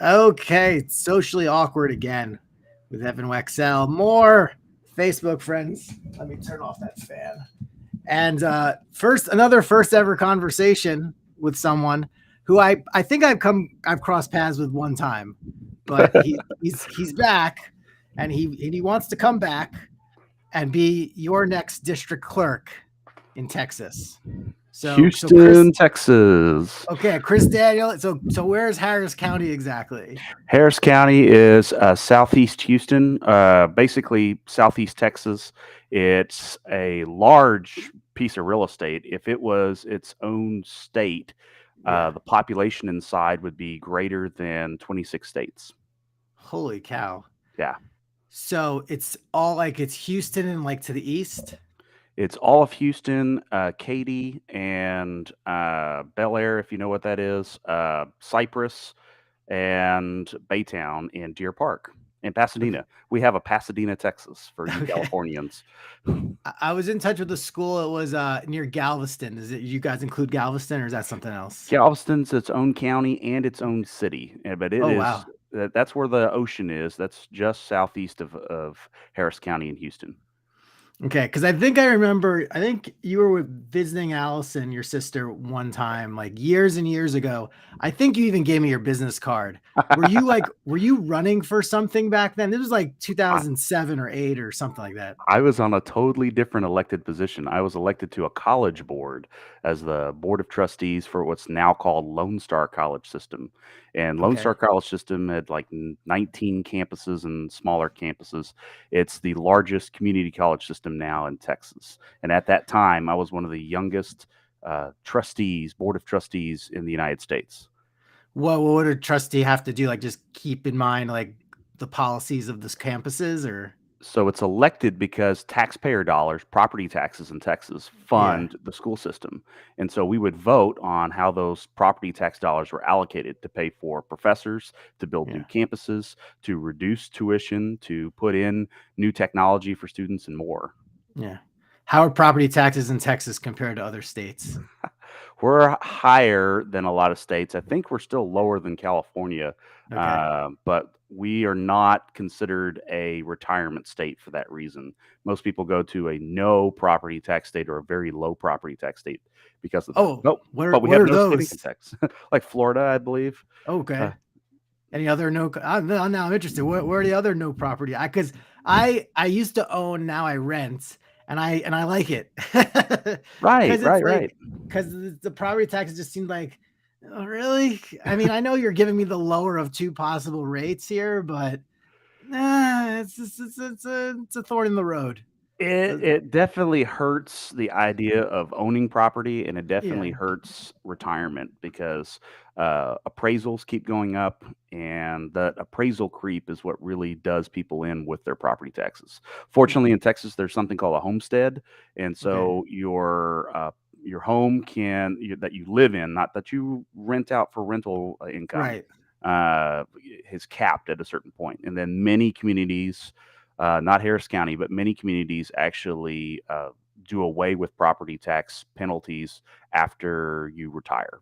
Okay, socially awkward again with Evan Wecksell. More Facebook friends. Let me turn off that fan. And another first ever conversation with someone who I think I've crossed paths with one time, but he's back, and he wants to come back and be your next district clerk in Texas. So Chris, Houston, Texas. okay, Chris Daniel. So where's Harris County exactly? Harris County is southeast Houston, basically southeast Texas. It's a large piece of real estate. If it was its own state, Yeah. the population inside would be greater than 26 states. Holy cow. Yeah. So it's Houston and like to the east. It's all of Houston, Katy, and Bel Air, if you know what that is, Cypress, and Baytown, and Deer Park, and Okay. Pasadena. We have a Pasadena, Texas, for you Okay. Californians. I was in touch with the school. It was near Galveston. Is it you guys include Galveston or is that something else? Galveston's its own county and its own city, but it Oh is wow. that's where the ocean is. That's just southeast of Harris County in Houston. Okay, because I think I remember. I think you were visiting Allison, your sister, one time, like years and years ago. I think you even gave me your business card. Were you running for something back then? It was like 2007 or 8 or something like that. I was on a totally different elected position. I was elected to a college board as the board of trustees for what's now called Lone Star College System. And Lone Okay. Star College System had like 19 campuses and smaller campuses. It's the largest community college system now in Texas. And at that time, I was one of the youngest board of trustees in the United States. What would a trustee have to do? Like just keep in mind like the policies of this campuses or So it's elected because taxpayer dollars, property taxes in Texas, yeah. fund the school system. And so we would vote on how those property tax dollars were allocated to pay for professors, to build new Yeah. campuses, to reduce tuition, to put in new technology for students, and more. Yeah. How are property taxes in Texas compared to other states? We're higher than a lot of states. I think we're still lower than California, Okay. but we are not considered a retirement state for that reason. Most people go to a no property tax state or a very low property tax state because of that. Oh, Nope, but we what have are no state income those? tax, like Florida, I believe. Uh, Okay. Any other no? Now I'm interested. Where are the other no property? I used to own. Now I rent, and I like it right, because it's right, right. like because the property taxes just seemed like oh, really. I mean, I know you're giving me the lower of two possible rates here, but it's a thorn in the road. It So it definitely hurts the idea of owning property, and it definitely yeah, hurts retirement because appraisals keep going up, and that appraisal creep is what really does people in with their property taxes. Fortunately, in Texas, there's something called a homestead, and okay, so your home that you live in, not that you rent out for rental income, right. uh, is capped at a certain point, and then many communities not Harris County, but many communities actually do away with property tax penalties after you retire.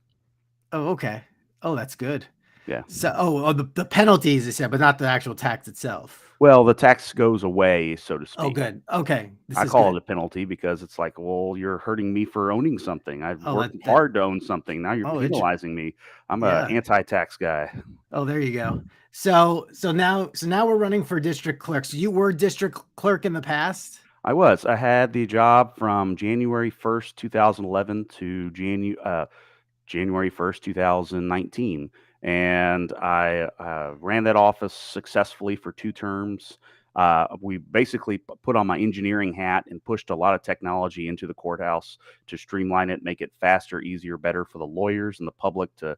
Oh, okay. Oh, that's good. Yeah. So, the penalties you said, but not the actual tax itself. Well, the tax goes away, so to Oh, speak. good. Okay, this I is call it good. a penalty because it's like, well, you're hurting me for owning something. I've Oh, worked that hard to own something. Now you're oh, penalizing me. I'm a yeah. anti-tax guy. Oh, there you go. So now we're running for district clerk. So you were district clerk in the past? I was. I had the job from January 1st, 2011 to January 1st, 2019. And I ran that office successfully for 2 terms. We basically put on my engineering hat and pushed a lot of technology into the courthouse to streamline it, make it faster, easier, better for the lawyers and the public to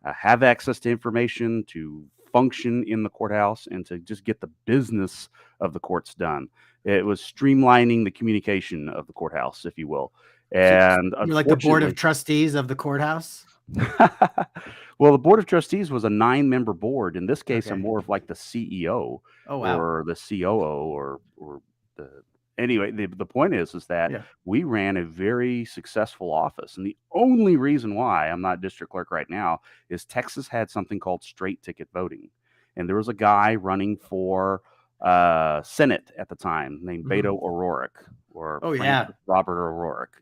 have access to information, to function in the courthouse, and to just get the business of the courts done. It was streamlining the communication of the courthouse, if you will. So And you're like the board of unfortunately, trustees of the courthouse? well, the board of trustees was a 9-member board. In this case, I'm Okay. more of like the CEO Oh, wow. or the COO or the anyway, the point is that Yeah. we ran a very successful office, and the only reason why I'm not district clerk right now is Texas had something called straight ticket voting, and there was a guy running for Senate at the time named Mhm. Beto O'Rourke, or Oh Francis yeah. Robert O'Rourke,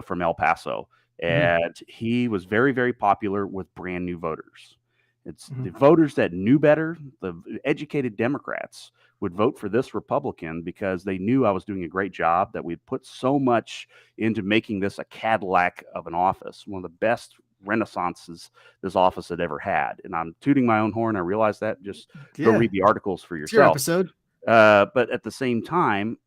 from El Paso, Mhm. and he was very, very popular with brand new voters. It's the Mhm. voters that knew better, the educated Democrats would vote for this Republican because they knew I was doing a great job, that we'd put so much into making this a Cadillac of an office, one of the best renaissances this office had ever had. And I'm tooting my own horn. I realize that. Just go Yeah. read the articles for It's your yourself. episode. But at the same time,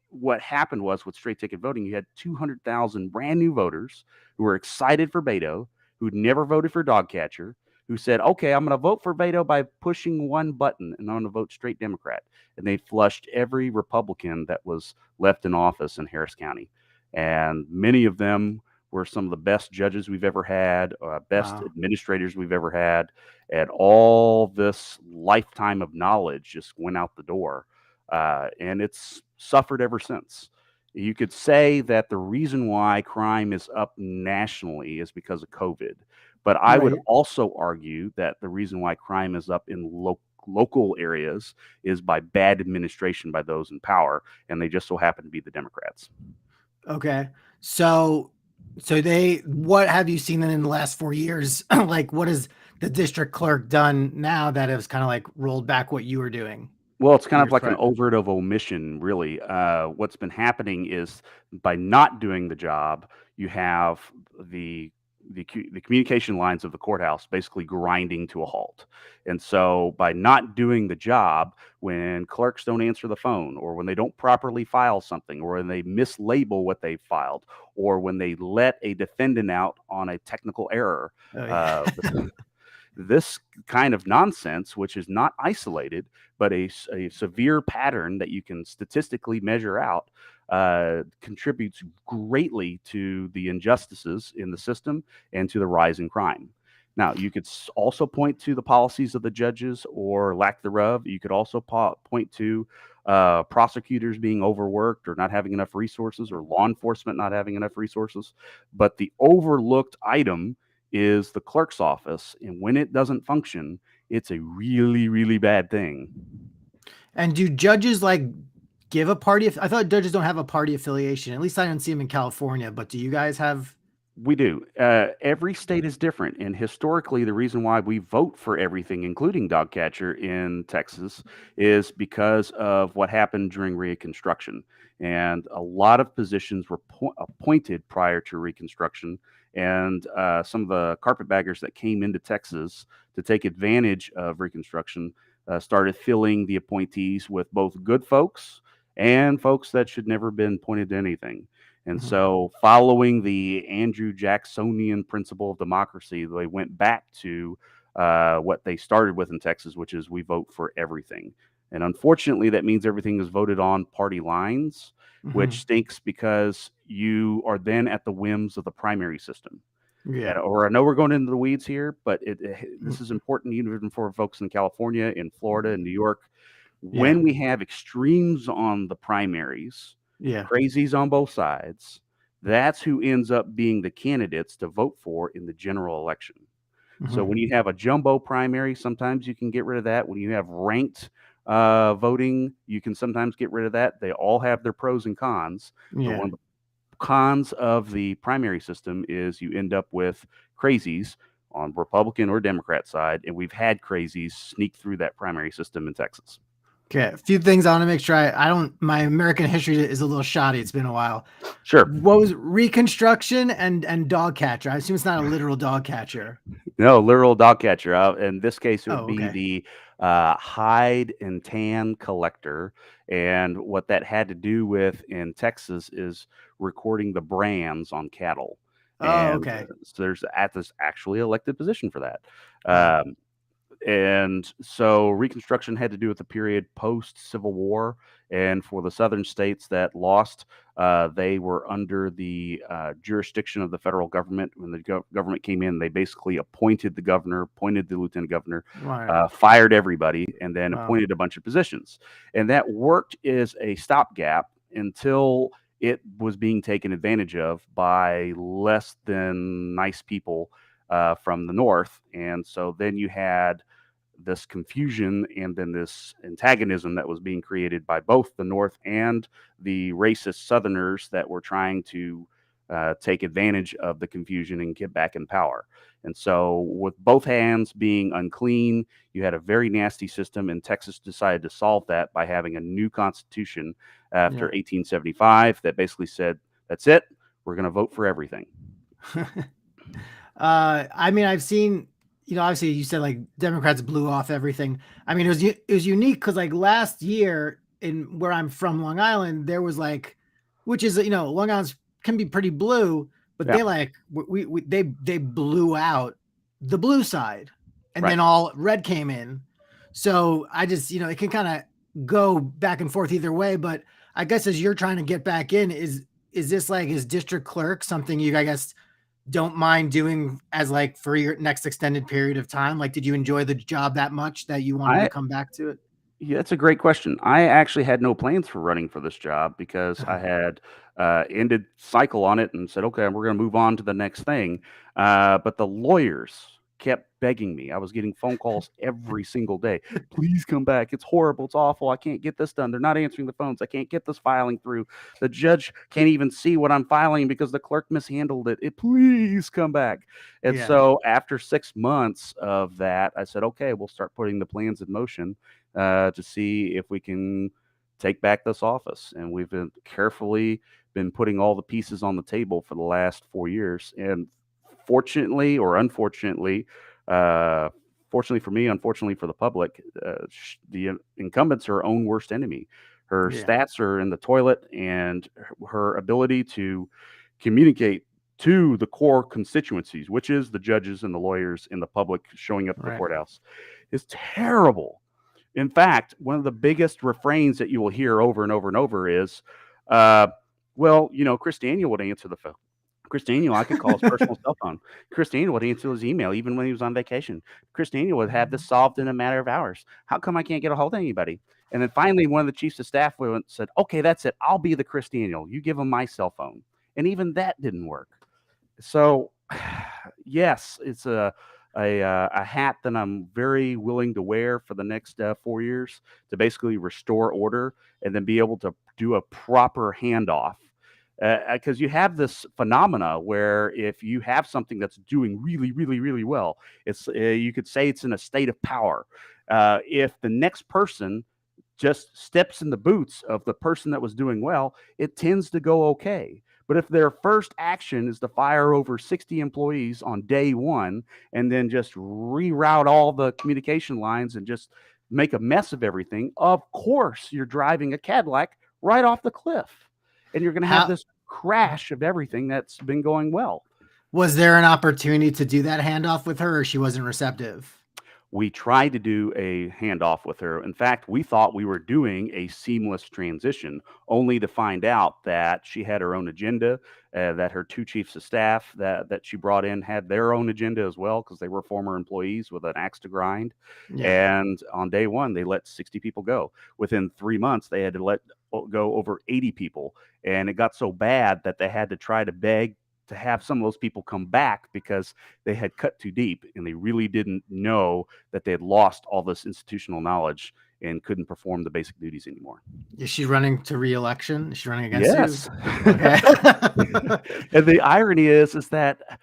what happened was with straight ticket voting, you had 200,000 brand new voters who were excited for Beto, who'd never voted for Dogcatcher, who said, okay, I'm going to vote for Beto by pushing one button and I'm going to vote straight Democrat. And they flushed every Republican that was left in office in Harris County. And many of them were some of the best judges we've ever had, best Wow. administrators we've ever had. And all this lifetime of knowledge just went out the door. And it's suffered ever since. You could say that the reason why crime is up nationally is because of COVID. But I would Right. also argue that the reason why crime is up in local areas is by bad administration by those in power, and they just so happen to be the Democrats. Okay. So what have you seen then in the last 4 years? Like what has the district clerk done now that has kind of like rolled back what you were doing Well, it's kind in of your like an threat? overt of omission, really. What's been happening is by not doing the job, you have the the communication lines of the courthouse basically grinding to a halt. And so, by not doing the job, when clerks don't answer the phone, or when they don't properly file something, or when they mislabel what they filed, or when they let a defendant out on a technical error, Oh yeah. uh, this kind of nonsense, which is not isolated, but a severe pattern that you can statistically measure out, contributes greatly to the injustices in the system and to the rise in crime. Now, you could also point to the policies of the judges or lack thereof. You could also point to prosecutors being overworked or not having enough resources, or law enforcement not having enough resources. But the overlooked item is the clerk's office. And when it doesn't function, it's a really, really bad thing. And do judges like give a party? I thought judges don't have a party affiliation. At least I don't see them in California. But do you guys have? We do. Every state is different. And historically, the reason why we vote for everything, including Dogcatcher in Texas, is because of what happened during Reconstruction. And a lot of positions were appointed prior to Reconstruction. And some of the carpetbaggers that came into Texas to take advantage of Reconstruction started filling the appointees with both good folks and folks that should never have been appointed to anything. And Mhm. so, following the Andrew Jacksonian principle of democracy, they went back to what they started with in Texas, which is we vote for everything. And unfortunately, that means everything is voted on party lines, which Mhm. stinks because you are then at the whims of the primary system. Yeah. Or I know we're going into the weeds here, but this is Mhm. important even for folks in California, in Florida, and New York. Yeah. When we have extremes on the primaries, Yeah. crazies on both sides, that's who ends up being the candidates to vote for in the general election. So Mhm. when you have a jumbo primary, sometimes you can get rid of that. When you have ranked voting, you can sometimes get rid of that. They all have their pros and cons, but Yeah. one of the cons of the primary system is you end up with crazies on Republican or Democrat side, and we've had crazies sneak through that primary system in Texas. Okay. A few things I want to make sure I don't. My American history is a little shoddy. It's been a while. Sure. What was Reconstruction and dog catcher? I assume it's not a literal dog catcher. No, literal dog catcher. In this case, it would Oh, be okay. the hide and tan collector. And what that had to do with in Texas is recording the brands on cattle. Oh, And okay. so there's at this actually elected position for that. Wow. And so Reconstruction had to do with the period post Civil War. And for the southern states that lost, they were under the jurisdiction of the federal government. When the government came in, they basically appointed the governor, appointed the lieutenant governor, Right. fired everybody, and then Wow. appointed a bunch of positions. And that worked as a stopgap until it was being taken advantage of by less than nice people from the north. And so then you had this confusion and then this antagonism that was being created by both the North and the racist Southerners that were trying to take advantage of the confusion and get back in power. And so, with both hands being unclean, you had a very nasty system, and Texas decided to solve that by having a new constitution after Yeah. 1875 that basically said, that's it, we're going to vote for everything. I mean, I've seen, obviously you said like Democrats blew off everything. I mean, it was unique because like last year in where I'm from, Long Island, there was like, which is, Long Island can be pretty blue, but Yeah. they like, they blew out the blue side and Right. then all red came in. So I just, it can kind of go back and forth either way, but I guess as you're trying to get back in, is this like, is district clerk something you, I guess, don't mind doing as like for your next extended period of time? Like, did you enjoy the job that much that you wanted to come back to it? Yeah, that's a great question. I actually had no plans for running for this job because I had ended cycle on it and said, okay, we're going to move on to the next thing. But the lawyers kept begging me. I was getting phone calls every single day. Please come back. It's horrible. It's awful. I can't get this done. They're not answering the phones. I can't get this filing through. The judge can't even see what I'm filing because the clerk mishandled it. Please come back. And Yeah. so after 6 months of that, I said, okay, we'll start putting the plans in motion to see if we can take back this office. And we've been carefully been putting all the pieces on the table for the last 4 years. And fortunately or unfortunately, fortunately for me, unfortunately for the public, the incumbent's her own worst enemy. Her Yeah. stats are in the toilet, and her ability to communicate to the core constituencies, which is the judges and the lawyers and the public showing up at the Right. courthouse, is terrible. In fact, one of the biggest refrains that you will hear over and over and over is, well, Chris Daniel would answer the phone. Chris Daniel, I could call his personal cell phone. Chris Daniel would answer his email even when he was on vacation. Chris Daniel would have this solved in a matter of hours. How come I can't get a hold of anybody? And then finally, one of the chiefs of staff said, okay, that's it. I'll be the Chris Daniel. You give him my cell phone. And even that didn't work. So, yes, it's a hat that I'm very willing to wear for the next 4 years to basically restore order and then be able to do a proper handoff. Because you have this phenomena where if you have something that's doing really, really, really well, it's you could say it's in a state of power. If the next person just steps in the boots of the person that was doing well, it tends to go okay. But if their first action is to fire over 60 employees on day one and then just reroute all the communication lines and just make a mess of everything, of course you're driving a Cadillac right off the cliff. And you're going to have this crash of everything that's been going well. Was there an opportunity to do that handoff with her, or she wasn't receptive? We tried to do a handoff with her. In fact, we thought we were doing a seamless transition, only to find out that she had her own agenda, that her two chiefs of staff that she brought in had their own agenda as well, because they were former employees with an axe to grind. Yeah. And on day one, they let 60 people go. Within 3 months, they had to let go over 80 people. And it got so bad that they had to try to beg to have some of those people come back because they had cut too deep and they really didn't know that they had lost all this institutional knowledge and couldn't perform the basic duties anymore. Is she running to re-election? Is she running against Yes. you? Okay. And the irony is that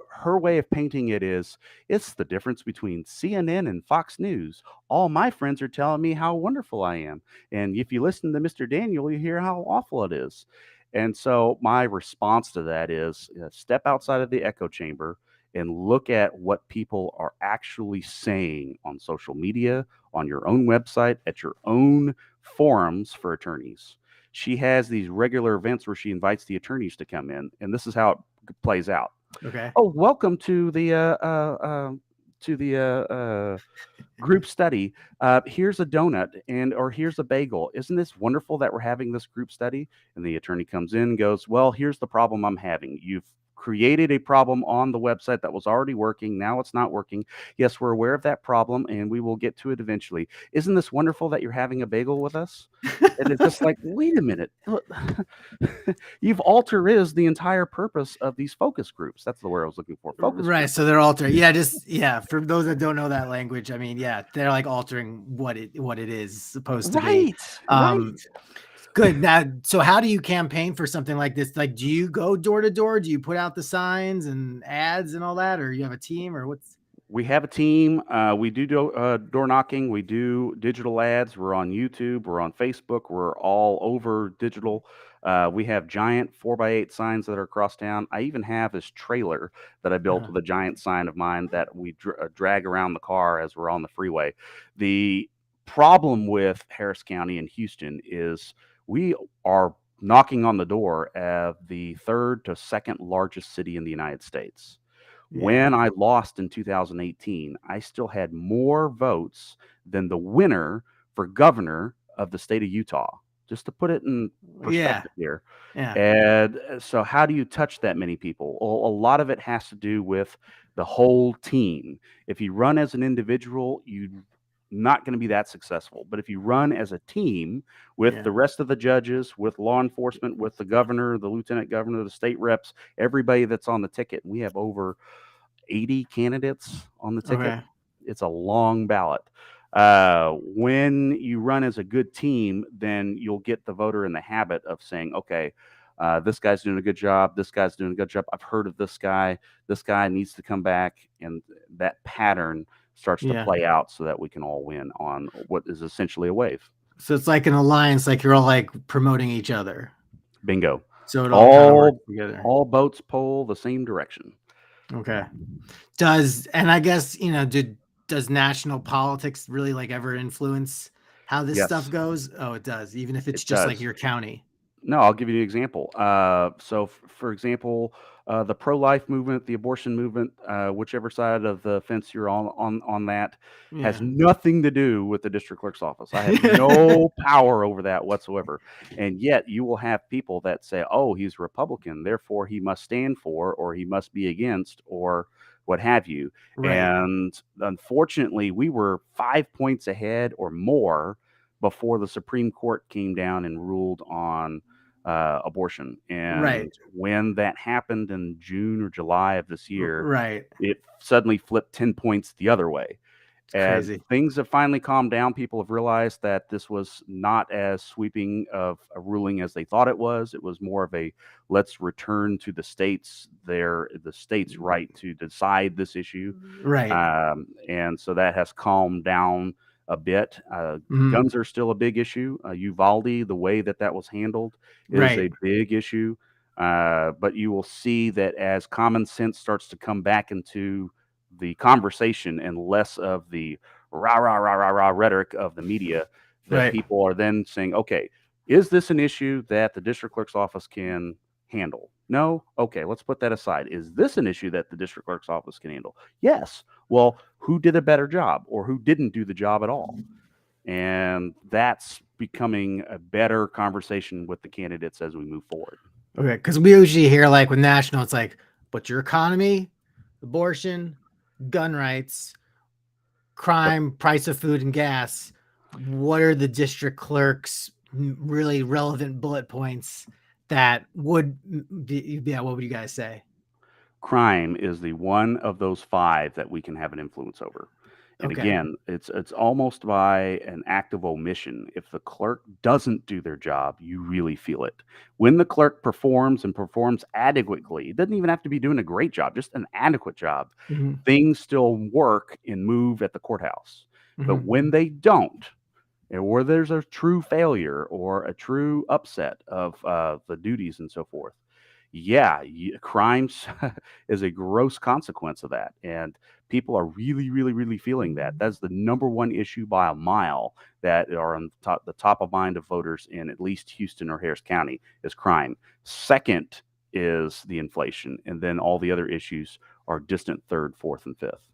her way of painting it is, it's the difference between CNN and Fox News. All my friends are telling me how wonderful I am. And if you listen to Mr. Daniel, you hear how awful it is. And so my response to that is step outside of the echo chamber and look at what people are actually saying on social media, on your own website, at your own forums for attorneys. She has these regular events where she invites the attorneys to come in, and this is how it plays out. Okay. Oh, welcome to the group study. Here's a donut or here's a bagel. Isn't this wonderful that we're having this group study? And the attorney comes in and goes, well, here's the problem I'm having. You've created a problem on the website that was already working. Now it's not working. Yes, we're aware of that problem, and we will get to it eventually. Isn't this wonderful that you're having a bagel with us? And it's just like, wait a minute. You've altered the entire purpose of these focus groups. That's the word I was looking for. Focus Right. groups. So they're altering. Yeah. For those that don't know that language, I mean, yeah, they're like altering what it is supposed to be. Right. Good. Now, so how do you campaign for something like this? Like, do you go door to door? Do you put out the signs and ads and all that, or you have a team, or what's? We have a team. We do door knocking. We do digital ads. We're on YouTube. We're on Facebook. We're all over digital. We have giant 4x8 signs that are across town. I even have this trailer that I built with a giant sign of mine that we drag around the car as we're on the freeway. The problem with Harris County and Houston is we are knocking on the door of the third to second largest city in the United States. When I lost in 2018, I still had more votes than the winner for governor of the state of Utah, just to put it in perspective here. Yeah. And so, how do you touch that many people? Well, a lot of it has to do with the whole team. If you run as an individual, you're not going to be that successful. But if you run as a team with the rest of the judges, with law enforcement, with the governor, the lieutenant governor, the state reps, everybody that's on the ticket, we have over 80 candidates on the ticket. Okay. It's a long ballot. When you run as a good team, then you'll get the voter in the habit of saying, okay, this guy's doing a good job. This guy's doing a good job. I've heard of this guy. This guy needs to come back. And that pattern starts to play out so that we can all win on what is essentially a wave. So it's like an alliance, like you're all like promoting each other. Bingo. So it all kind of works together. All boats pull the same direction. Okay. And I guess, does national politics really like ever influence how this stuff goes? Oh, it does. Even if it's just like your county. No, I'll give you an example. For example, the pro-life movement, the abortion movement, whichever side of the fence you're on that, has nothing to do with the district clerk's office. I have no power over that whatsoever. And yet you will have people that say, oh, he's Republican, therefore he must stand for, or he must be against, or what have you. Right. And unfortunately, we were 5 points ahead or more before the Supreme Court came down and ruled on abortion. And when that happened in June or July of this year, it suddenly flipped 10 points the other way. As crazy. Things have finally calmed down, people have realized that this was not as sweeping of a ruling as they thought it was. It was more of a let's return to the states the states' right to decide this issue. Right. And so that has calmed down a bit. Guns are still a big issue. Uvalde, the way that was handled is a big issue. But you will see that as common sense starts to come back into the conversation and less of the rah, rah, rah, rah, rah rhetoric of the media, that people are then saying, okay, is this an issue that the district clerk's office can handle? No? Okay, let's put that aside. Is this an issue that the district clerk's office can handle? Yes. Well, who did a better job or who didn't do the job at all? And that's becoming a better conversation with the candidates as we move forward. Okay, because we usually hear like with national, it's like, but your economy, abortion, gun rights, crime, price of food and gas. What are the district clerk's really relevant bullet points that would be, what would you guys say? Crime is the one of those 5 that we can have an influence over. And again, it's almost by an act of omission. If the clerk doesn't do their job, you really feel it. When the clerk performs and performs adequately, it doesn't even have to be doing a great job, just an adequate job. Things still work and move at the courthouse. But when they don't, or there's a true failure or a true upset of the duties and so forth, crimes is a gross consequence of that. And people are really, really, really feeling that. That's the number one issue by a mile that are on the top of mind of voters in at least Houston or Harris County is crime. Second is the inflation. And then all the other issues are distant third, fourth, and fifth.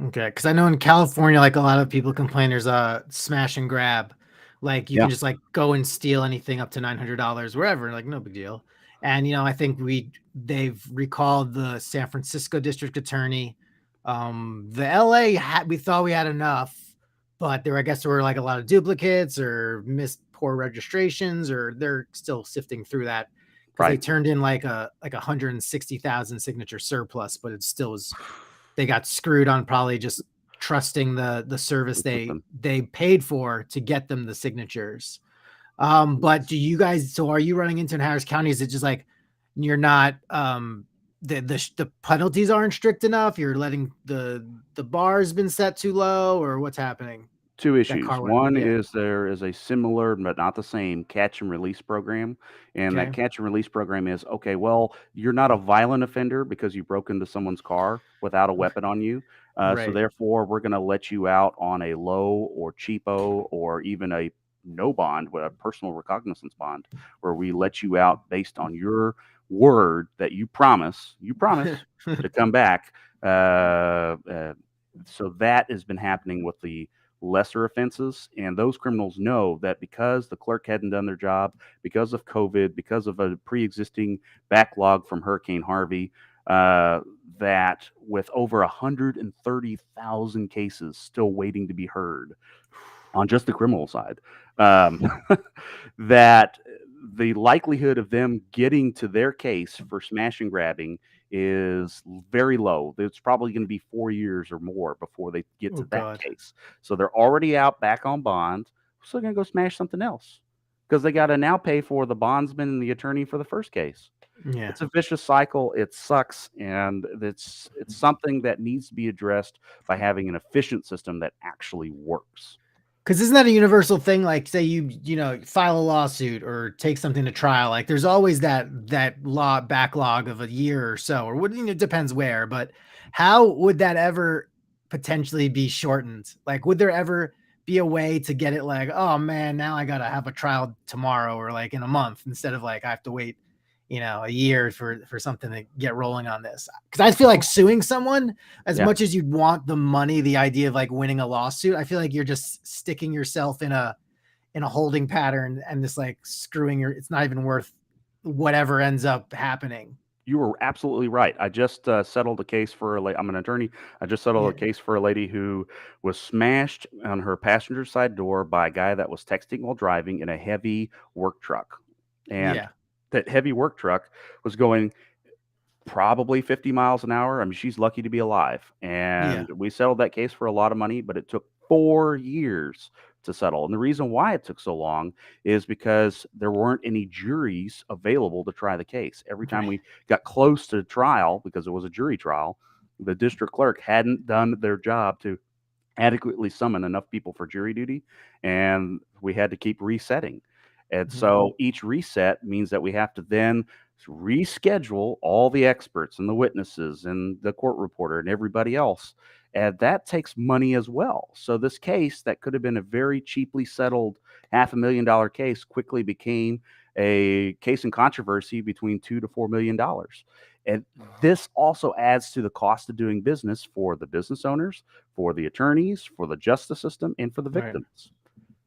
Okay. Because I know in California, like a lot of people complain there's a smash and grab. Like you can just like go and steal anything up to $900 wherever. Like no big deal. And I think they've recalled the San Francisco district attorney. The LA we thought we had enough, but I guess there were like a lot of duplicates or missed poor registrations, or they're still sifting through that because they Right. turned in like a 160,000 signature surplus, but it still was, they got screwed on probably just trusting the service System. they paid for to get them the signatures. But do you guys, so are you running into in Harris County? Is it just like you're not, the penalties aren't strict enough? You're letting the bar's been set too low, or what's happening? Two That issues. car went, One yeah. is there is a similar but not the same catch and release program. And that Okay. catch and release program is okay, well, you're not a violent offender because you broke into someone's car without a weapon on you. So Right. therefore, we're going to let you out on a low or cheapo or even a no bond, with a personal recognizance bond, where we let you out based on your word that you promise to come back. So that has been happening with the lesser offenses. And those criminals know that because the clerk hadn't done their job, because of COVID, because of a pre existing backlog from Hurricane Harvey, that with over 130,000 cases still waiting to be heard on just the criminal side, um, that the likelihood of them getting to their case for smash and grabbing is very low. It's probably going to be 4 years or more before they get Oh to that God. case. So they're already out back on bond. So they're going to go smash something else because they got to now pay for the bondsman and the attorney for the first case. Yeah. It's a vicious cycle. It sucks, and it's something that needs to be addressed by having an efficient system that actually works. Because isn't that a universal thing? Like, say you file a lawsuit or take something to trial. Like, there's always that law backlog of a year or so, or what? It depends where. But how would that ever potentially be shortened? Like, would there ever be a way to get it like, oh man, now I gotta have a trial tomorrow or like in a month instead of like I have to wait, a year for something to get rolling on this? Because I feel like suing someone, as Yeah. much as you'd want the money, the idea of like winning a lawsuit, I feel like you're just sticking yourself in a holding pattern and just like screwing it's not even worth whatever ends up happening. You were absolutely right. I just settled a case for a lady. I'm an attorney. I just settled Yeah. a case for a lady who was smashed on her passenger side door by a guy that was texting while driving in a heavy work truck. And Yeah. that heavy work truck was going probably 50 miles an hour. I mean, she's lucky to be alive. Yeah. And we settled that case for a lot of money, but it took 4 years to settle. And the reason why it took so long is because there weren't any juries available to try the case. Every time Right. we got close to trial, because it was a jury trial, the district clerk hadn't done their job to adequately summon enough people for jury duty, and we had to keep resetting. And Mhm. so each reset means that we have to then reschedule all the experts and the witnesses and the court reporter and everybody else. And that takes money as well. So this case that could have been a very cheaply settled $500,000 case quickly became a case in controversy between $2 to $4 million. And this also adds to the cost of doing business for the business owners, for the attorneys, for the justice system, and for the Right. victims.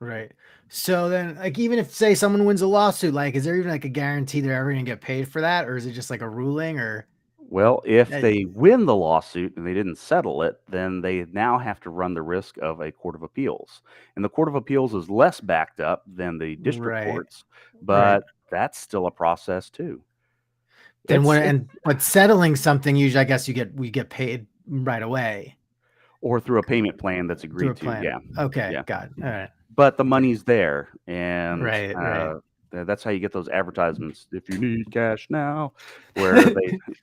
Right. So then, like, even if say someone wins a lawsuit, like, is there even like a guarantee they're ever gonna get paid for that, or is it just like a ruling, or Well, if that? they win the lawsuit and they didn't settle it, then they now have to run the risk of a court of appeals. And the court of appeals is less backed up than the district Right. courts, Right. but that's still a process too. Then what? It's But settling something, usually, I guess we get paid right away or through a payment plan that's through agreed a to. plan. Yeah. Okay, Yeah. got it. All right. But the Okay. money's there, and, Right. Right. that's how you get those advertisements, "If you need cash now," where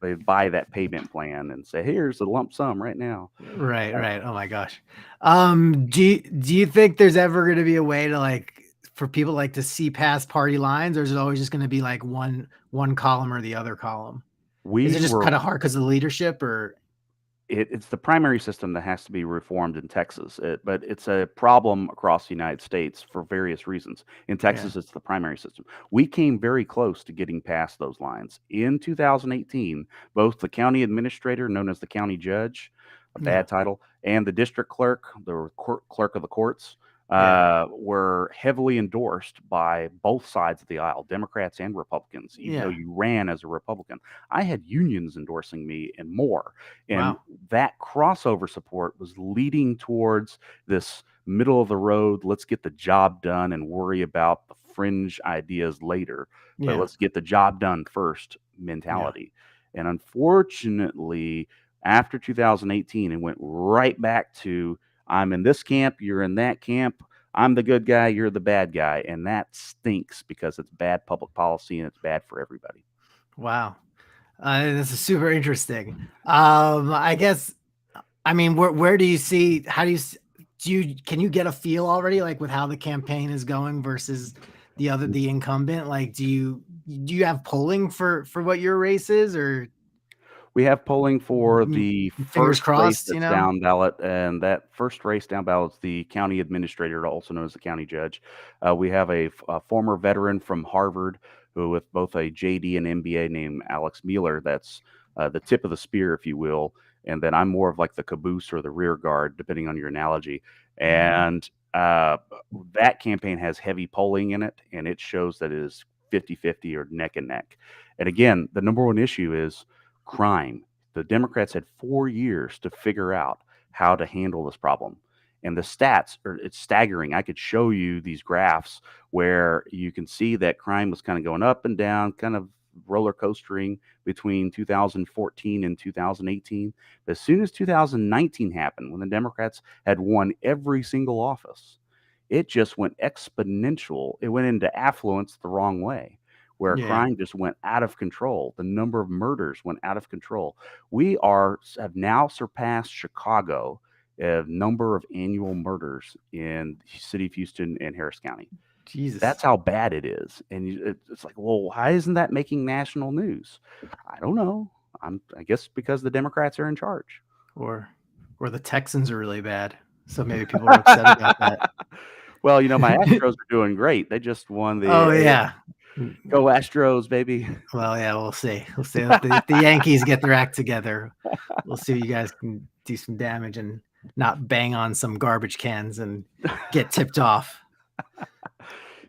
they buy that payment plan and say, "Here's a lump sum right now." Right. Uh, Right. Oh my gosh. Do you think there's ever going to be a way to like for people like to see past party lines, or is it always just going to be like one column or the other column? Is it we just were kind of hard because of the leadership, or it's the primary system that has to be reformed in Texas, but it's a problem across the United States for various reasons. In yeah, Texas, it's the primary system. We came very close to getting past those lines. In 2018, both the county administrator, known as the county judge, a yeah, bad title, and the district clerk, the clerk of the courts, Yeah. were heavily endorsed by both sides of the aisle, Democrats and Republicans, even though Yeah. you ran as a Republican. I had unions endorsing me and more. And Wow. that crossover support was leading towards this middle of the road, let's get the job done and worry about the fringe ideas later, but Yeah. let's get the job done first Yeah. mentality. And unfortunately, after 2018, it went right back to I'm in this camp, you're in that camp. I'm the good guy, you're the bad guy. And that stinks because it's bad public policy and it's bad for everybody. Wow. This is super interesting. I guess, I mean, where do you see, how do you, can you get a feel already, like with how the campaign is going versus the incumbent? Like, do you have polling for what your race is, or We have polling for mm, the fingers first race crossed, that's down ballot, and that first race down ballot is the county administrator, also known as the county judge. We have a former veteran from Harvard who, with both a JD and MBA, named Alex Mueller. That's the tip of the spear, if you will. And then I'm more of like the caboose or the rear guard, depending on your analogy. And that campaign has heavy polling in it, and it shows that it is 50-50 or neck and neck. And again, the number one issue is crime. The Democrats had 4 years to figure out how to handle this problem. And the stats are, it's staggering. I could show you these graphs where you can see that crime was kind of going up and down, kind of roller coastering between 2014 and 2018. But as soon as 2019 happened, when the Democrats had won every single office, it just went exponential. It went into affluence the wrong way, where yeah, crime just went out of control. The number of murders went out of control. Have now surpassed Chicago of number of annual murders in the city of Houston and Harris County. Jesus, That's how bad it is. And it's like, well, why isn't that making national news? I don't know. I guess because the Democrats are in charge. or the Texans are really bad, so maybe people are upset about that. Well, my Astros are doing great. They just won Oh the yeah. Go Astros, baby. Well, yeah, we'll see. We'll see if the Yankees get their act together. We'll see if you guys can do some damage and not bang on some garbage cans and get tipped off.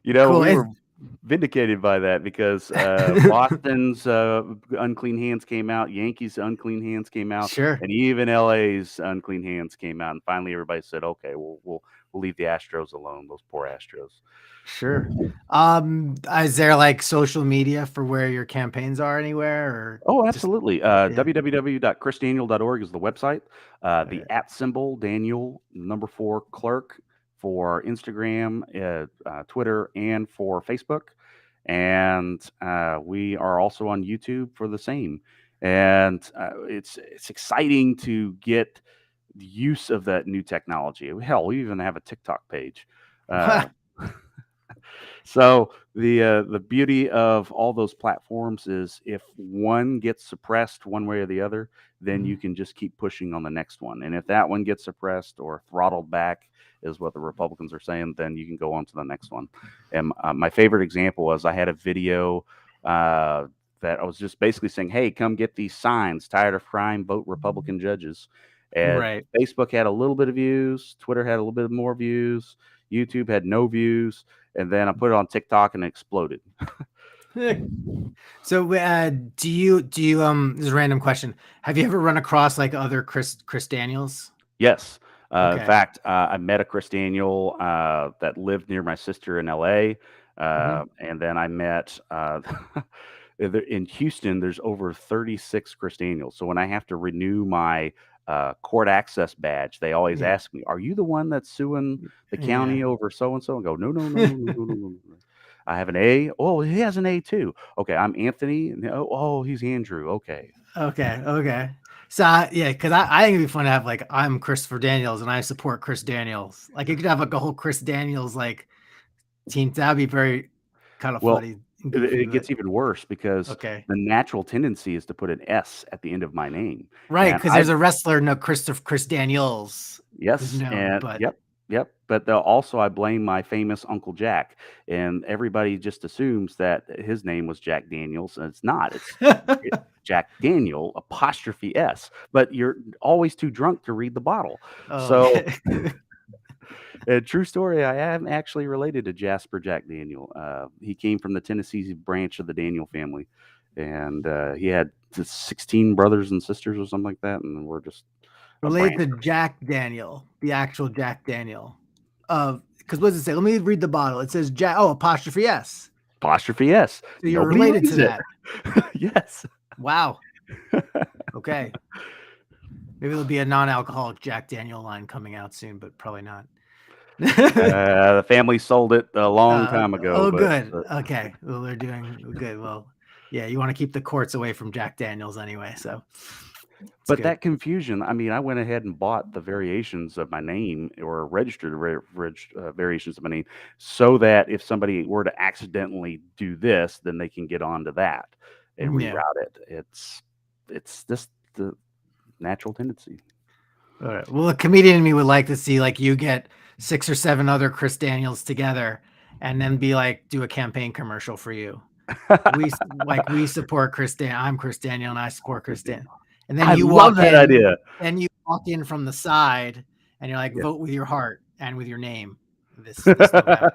Cool. We were vindicated by that because Boston's unclean hands came out, Yankees' unclean hands came out, Sure. and even LA's unclean hands came out. And finally, everybody said, "Okay, we'll leave the Astros alone. Those poor Astros." Sure. Is there like social media for where your campaigns are anywhere, or Oh, just absolutely. www.chrisdaniel.org is the website. The @ Daniel #4 clerk for Instagram, Twitter, and for Facebook. And we are also on YouTube for the same. And it's exciting to get the use of that new technology. Hell, we even have a TikTok page. So the beauty of all those platforms is if one gets suppressed one way or the other, then you can just keep pushing on the next one. And if that one gets suppressed or throttled back, is what the Republicans are saying, then you can go on to the next one. And my favorite example was I had a video that I was just basically saying, "Hey, come get these signs. Tired of crime, vote Republican judges." And right. Facebook had a little bit of views, Twitter had a little bit more views, YouTube had no views, and then I put it on TikTok and it exploded. So, do you this is a random question. Have you ever run across like other Chris Daniels? Yes. In Okay. fact, I met a Chris Daniel that lived near my sister in LA. And then I met in Houston, there's over 36 Chris Daniels. So when I have to renew my court access badge, they always Yeah. ask me, "Are you the one that's suing the county Yeah. over so and so?" And go, "No, no, no, no, no, no, no, no, no. I have an A. Oh, he has an A too. Okay, I'm Anthony. Oh, he's Andrew. Okay." Okay. So yeah, because I think it'd be fun to have like I'm Christopher Daniels and I support Chris Daniels. Like you could have like a whole Chris Daniels like team. That'd be very kind of Well, funny and it goofy, it but gets even worse because okay. the natural tendency is to put an S at the end of my name. Right, And because there's a wrestler, no Chris Daniels, who's yes, known, and but yep. But I blame my famous Uncle Jack, and everybody just assumes that his name was Jack Daniels, and it's not. It's Jack Daniel apostrophe S. But you're always too drunk to read the bottle. oh, So okay. And true story, I am actually related to Jasper Jack Daniel. He came from the Tennessee branch of the Daniel family, and he had 16 brothers and sisters or something like that, and we're just a Related branch. to Jack Daniel, the actual Jack Daniel. Because what does it say? Let me read the bottle. It says Jack. Oh, apostrophe S. Apostrophe S. So you're Nobody related reads to it. that. Yes. Wow. Okay. Maybe there'll be a non-alcoholic Jack Daniel line coming out soon, but probably not. The family sold it a long time ago. Oh, but, good. Okay. Well, they're doing good. Well, yeah, you want to keep the courts away from Jack Daniels anyway. So, but good. that confusion, I mean, I went ahead and bought the variations of my name or registered variations of my name so that if somebody were to accidentally do this, then they can get onto that and reroute it. It's just the natural tendency. All right. Well, a comedian in me would like to see like you get 6 or 7 other Chris Daniels together and then be like, do a campaign commercial for you. We support Chris Dan. I'm Chris Daniel and I support Chris Dan. And then you love that idea. Then you walk in from the side and you're like, Yeah. vote with your heart and with your name this November.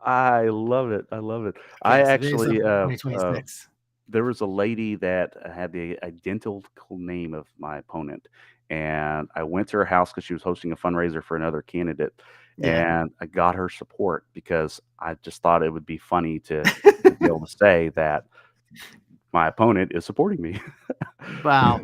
I love it. I love it. Okay, I so actually 2026. there was a lady that had the identical name of my opponent, and I went to her house because she was hosting a fundraiser for another candidate, and I got her support because I just thought it would be funny to be able to say that my opponent is supporting me. Wow.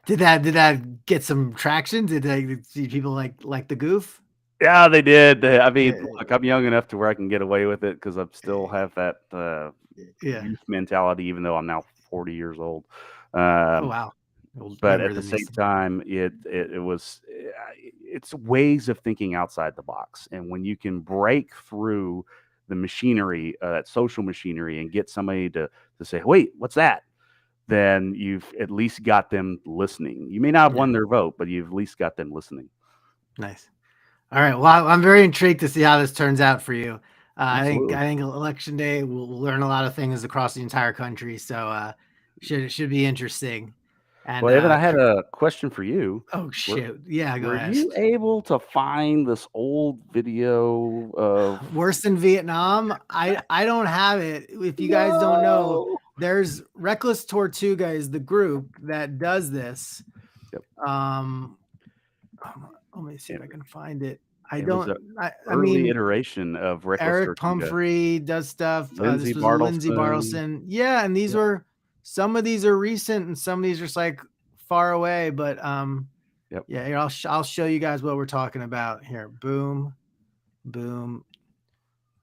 Did that get some traction? Did they see people like the goof? Yeah, they did. I mean, look, I'm young enough to where I can get away with it because I still have that youth mentality, even though I'm now 40 years old. Oh wow. But at the same time, it's ways of thinking outside the box, and when you can break through the machinery, that social machinery, and get somebody to say, "Wait, what's that?" Then you've at least got them listening. You may not have won their vote, but you've at least got them listening. Nice. All right. Well, I'm very intrigued to see how this turns out for you. I think election day we'll learn a lot of things across the entire country. So should be interesting. And well, Evan, I had a question for you. Oh shit! Yeah, go ahead. Were you able to find this old video of worse than Vietnam? I don't have it. If you guys don't know, there's Reckless Tortuga is the group that does this. Yep. Let me see if I can find it. I mean, mean, iteration of Reckless Eric Tortuga. Pumphrey does stuff. Lindsay This was Lindsay Bartleson. Yeah, and these were some of these are recent, and some of these are just like far away. But yeah, here, I'll show you guys what we're talking about here. Boom, boom.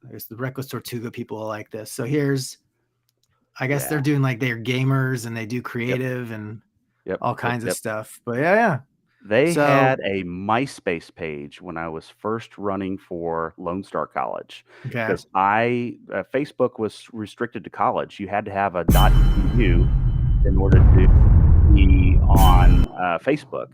There's the Reckless Tortuga people like this. So here's, I guess they're doing like they're gamers and they do creative and all kinds of stuff. But yeah. They had a MySpace page when I was first running for Lone Star College because Facebook was restricted to college. You had to have a .edu in order to be on Facebook.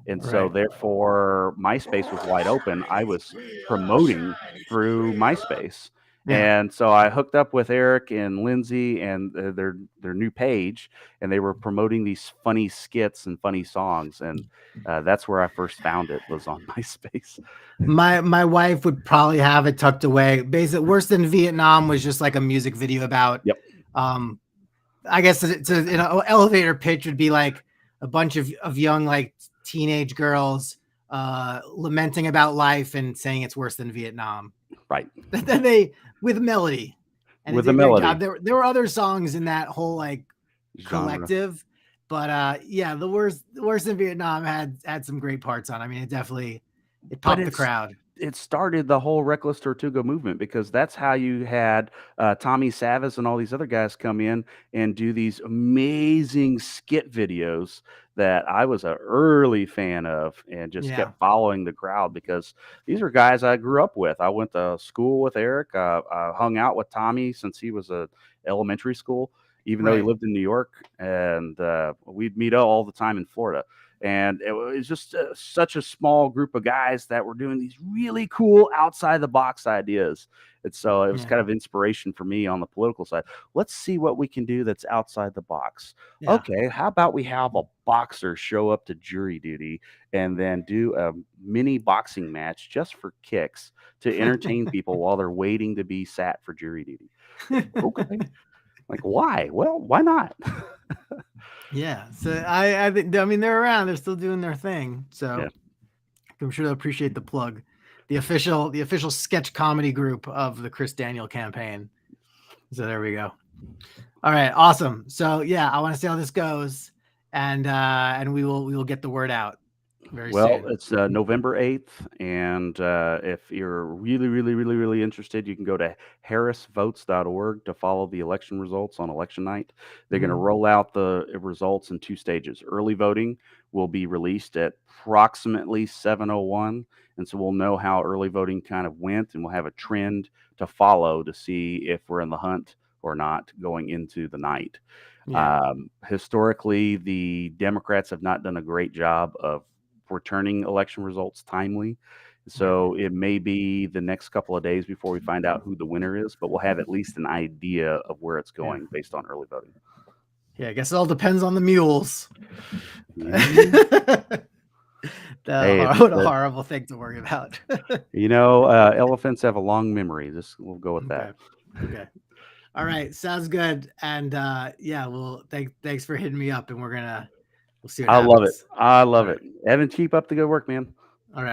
And so therefore MySpace was wide open. I was promoting through MySpace. And so I hooked up with Eric and Lindsay and their new page, and they were promoting these funny skits and funny songs. And that's where I first found it, was on MySpace. My wife would probably have it tucked away. Basically, Worse Than Vietnam was just like a music video about, I guess it's an elevator pitch would be like a bunch of young, like teenage girls lamenting about life and saying it's worse than Vietnam. Right. Then they, with melody. And with a melody. There were other songs in that whole like collective, but yeah, the worse than Vietnam had some great parts on. I mean, it popped the crowd. It started the whole Reckless Tortuga movement because that's how you had Tommy Savas and all these other guys come in and do these amazing skit videos that I was an early fan of and just kept following the crowd because these are guys I grew up with. I went to school with Eric. I hung out with Tommy since he was a elementary school, even though he lived in New York, and we'd meet up all the time in Florida. And it was just such a small group of guys that were doing these really cool outside the box ideas. And so it was kind of inspiration for me on the political side. Let's see what we can do that's outside the box. Okay, how about we have a boxer show up to jury duty and then do a mini boxing match just for kicks to entertain people while they're waiting to be sat for jury duty. Okay. Like, why? Well, why not? Yeah. So I think, I mean, they're around, they're still doing their thing. So Yeah. I'm sure they'll appreciate the plug. The official sketch comedy group of the Chris Daniel campaign. So there we go. All right, awesome. So yeah, I want to see how this goes, and we will get the word out very Well, soon. it's November 8th, and if you're really interested, you can go to harrisvotes.org to follow the election results on election night. They're going to roll out the results in 2 stages. Early voting will be released at approximately 7:01, and so we'll know how early voting kind of went, and we'll have a trend to follow to see if we're in the hunt or not going into the night. Yeah. Historically, the Democrats have not done a great job of returning election results timely. So it may be the next couple of days before we find out who the winner is, but we'll have at least an idea of where it's going based on early voting. Yeah, I guess it all depends on the mules. Mhm. Hey, What a horrible thing to worry about. elephants have a long memory. We'll go with that. Okay. All right, sounds good. And yeah, well, thanks for hitting me up, and we'll see what I love it. happens. I love All it. Evan, keep up the good work, man. All right.